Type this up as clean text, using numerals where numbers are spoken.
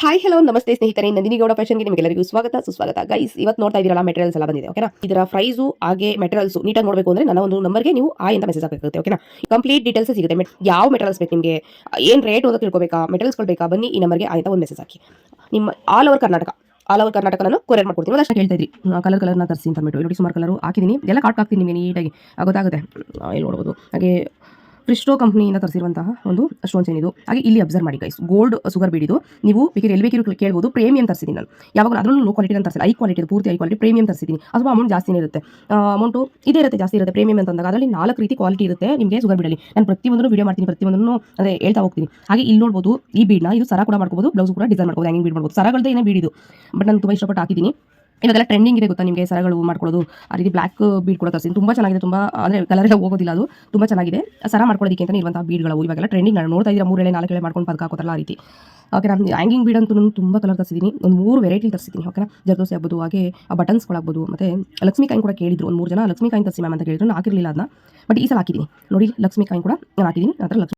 Hi hello ನಮಸ್ತೆ ಸ್ನೇಹಿತರೆ, ನಂದಿನಿ ಗೌಡ ಫ್ಯಾಷನ್ಗೆ ನಿಮಗೆಲ್ಲರಿಗೂ ಸ್ವಾಗತ ಸುಸ್ವಾಗತ. ಗೈಸ್, ಇವತ್ತು ನೋಡ್ತಾ ಇದ್ದೀರಲ್ಲ, ಮೆಟೀರಿಯಲ್ಸ್ ಎಲ್ಲ ಬಂದಿದೆ. ಓಕೆನಾ, ಇದರ ಪ್ರೈಸು ಹಾಗೆ ಮೆಟೀರಿಯಲ್ಸ್ ನೀಟಾಗಿ ನೋಡಬೇಕು ಅಂದ್ರೆ ನನ್ನ ಒಂದು ನಂಬರ್ಗೆ ನೀವು ಅಂತ ಮೆಸೇಜ್ ಹಾಕಬೇಕಾಗುತ್ತೆ. ಓಕೆನಾ, ಕಂಪ್ಲೀಟ್ ಡೀಟೇಲ್ಸ್ ಸಿಗುತ್ತೆ. ಯಾವ ಮೆಟೀರಿಯಲ್ಸ್ ಬೇಕು ನಿಮಗೆ, ಏನು ರೇಟ್ ಅಂತ ತಿಳ್ಕೊಬೇಕಾ, ಮೆಟೀರಿಯಲ್ಸ್ಗಳು ಬೇಕಾ, ಬನ್ನಿ ಈ ನಂಬರ್ಗೆ ಅಂತ ಒಂದು ಮೆಸೇಜ್ ಹಾಕಿ. ನಿಮ್ಮ ಆಲ್ ಓವರ್ ಕರ್ನಾಟಕ ನಾನು ಕೊರಿಯರ್ ಮಾಡ್ಕೊಡ್ತೀನಿ. ಅಷ್ಟು ಹೇಳ್ತಾ ಇದ್ರಿ ಕಲರ್ನ ತರಿಸಿ ಅಂತ ಅಂದ್ಬಿಟ್ಟು ನೋಡಿ, ಸುಮಾರು ಕಲರ್ ಹಾಕಿದ್ದೀನಿ. ಎಲ್ಲ ಕಾರ್ಡ್ ಹಾಕ್ತೀನಿ ನಿಮಗೆ ನೀಟಾಗಿ ಗೊತ್ತಾಗುತ್ತೆ. ಇಲ್ಲಿ ನೋಡ್ಬೋದು. ಹಾಗೆ ಫ್ರಿಸ್ಟೋ ಕಂಪ್ನಿಯಿಂದ ತರಿಸಿರುವಂತಹ ಒಂದು ಸ್ಟೋನ್ ಚೈನ್ ಇದು. ಹಾಗೆ ಇಲ್ಲಿ ಅಬ್ಸರ್ವ್ ಮಾಡಿ ಗೈಸ್, ಗೋಲ್ಡ್ ಸುಗರ್ ಬೀಡಿದು. ನೀವು ಬೇಕಿದ್ರೆ ಎಲ್ಲಿ ಬೇಕಿರೋ ಕೇಳ್ಬೋದು. ಪ್ರೀಮಿಯಂ ತರಿಸಿದ್ದೀನಿ ನಾನು. ಯಾವಾಗ ಅದರಲ್ಲೂ ಲೋ ಕ್ವಾಲಿಟಿ ತರಿಸಿಲ್ಲ, ಹೈ ಕ್ವಾಲಿಟಿ, ಪೂರ್ತಿ ಹೈ ಕ್ವಾಲಿಟಿ ಪ್ರೀಮಿಯಂ ತರಿಸಿದ್ದೀನಿ. ಅಥವಾ ಅಮೌಂಟ್ ಜಾಸ್ತಿನೇ ಇರುತ್ತೆ, ಅಮೌಂಟು ಇದೇ ಇರುತ್ತೆ, ಜಾಸ್ತಿ ಇರುತ್ತೆ. ಪ್ರೀಮಿಯಂ ಅಂತಂದಾಗ ಅದರಲ್ಲಿ 4 ರೀತಿ ಕ್ವಾಲಿಟಿ ಇರುತ್ತೆ ನಿಮಗೆ ಸುಗರ್ ಬೀಡಲ್ಲಿ. ನಾನು ಪ್ರತಿಯೊಂದನ್ನು ವಿಡಿಯೋ ಮಾಡ್ತೀನಿ, ಪ್ರತಿಯೊಂದನ್ನು ಅದೇ ಹೇಳ್ತಾ ಹೋಗ್ತೀನಿ. ಹಾಗೆ ಇಲ್ಲಿ ನೋಡ್ಬೋದು, ಈ ಬೀಡ್ನ ಇದು ಸರ ಕೂಡ ಮಾಡ್ಕೋಬೋದು, ಬ್ಲೌಸ್ ಕೂಡ ಡಿಸೈನ್ ಮಾಡ್ಬೋದು, ಹ್ಯಾಂಗಿಂಗ್ ಬೀಡ್ ಮಾಡ್ಬೋದು. ಸರಗಳದ್ದು ಏನೇ ಬೀಡಿದು, ಬಟ್ ನಾನು ತುಂಬ ಇಷ್ಟಪಟ್ಟು ಹಾಕಿದ್ದೀನಿ. ಇವಾಗೆಲ್ಲ ಟ್ರೆಂಡಿಂಗ್ ಇದೆ ಗೊತ್ತಾ ನಿಮಗೆ, ಸರಗಳು ಮಾಡ್ಕೊಳ್ಳೋದು. ಆ ರೀತಿ ಬ್ಲಾಕ್ ಬೀಡ್ ಕೂಡ ತರಿಸಿ, ತುಂಬ ಚೆನ್ನಾಗಿದೆ. ತುಂಬ ಅಂದರೆ ಕಲರ್ ಎಲ್ಲ ಹೋಗೋದಿಲ್ಲ, ಅದು ತುಂಬ ಚೆನ್ನಾಗಿದೆ. ಸರ ಮಾಡ್ಕೊಳ್ಳೋದಕ್ಕೆ ಅಂತ ಇರುವಂತಹ ಬೀಡ್ಗಳು ಇವಾಗೆಲ್ಲ ಟ್ರೆಂಡಿಂಗ್. ನಾನು ನೋಡ್ತಾ ಇದ್ದೀರಾ, 3 ಎಳೆ 4 ಎಳೆ ಮಾಡ್ಕೊಂಡು ಪದಕ ಹಾಕೋತಾರಲ್ಲ, ಆ ರೀತಿ. ಓಕೆ, ನಾನು ಹ್ಯಾಂಗಿಂಗ್ ಬೀಡ್ ಅಂತೂ ನಾನು ತುಂಬ ಕಲರ್ ತರಿಸಿದ್ದೀನಿ. ಒಂದು 3 ವೆರೈಟಿ ತರಿಸಿದ್ದೀನಿ. ಓಕೆನಾ, ಜರ್ದೋಸಿ ಆಗ್ಬೋದು, ಹಾಗೆ ಬಟನ್ಸ್ಗಳಾಗ್ಬೋದು, ಮತ್ತು ಲಕ್ಷ್ಮಿ ಕಾಯಿನ್ ಕೂಡ ಕೇಳಿದ್ರು. ಒಂದು 3 ಜನ ಲಕ್ಷ್ಮಿ ಕಾಯಿನ್ ತರಿಸಿ ಮ್ಯಾಮ್ ಅಂತ ಕೇಳಿದ್ರು. ನಾನು ಹಾಕಿರಲಿಲ್ಲ ಅದನ್ನ, ಬಟ್ ಈ ಸಲ ಹಾಕಿದ್ದೀನಿ ನೋಡಿ. ಲಕ್ಷ್ಮಿ ಕಾಯಿನ್ ಕೂಡ ನಾನು ಹಾಕಿದ್ದೀನಿ. ಆ ಥರ ಲಕ್ಷ್ಮಿ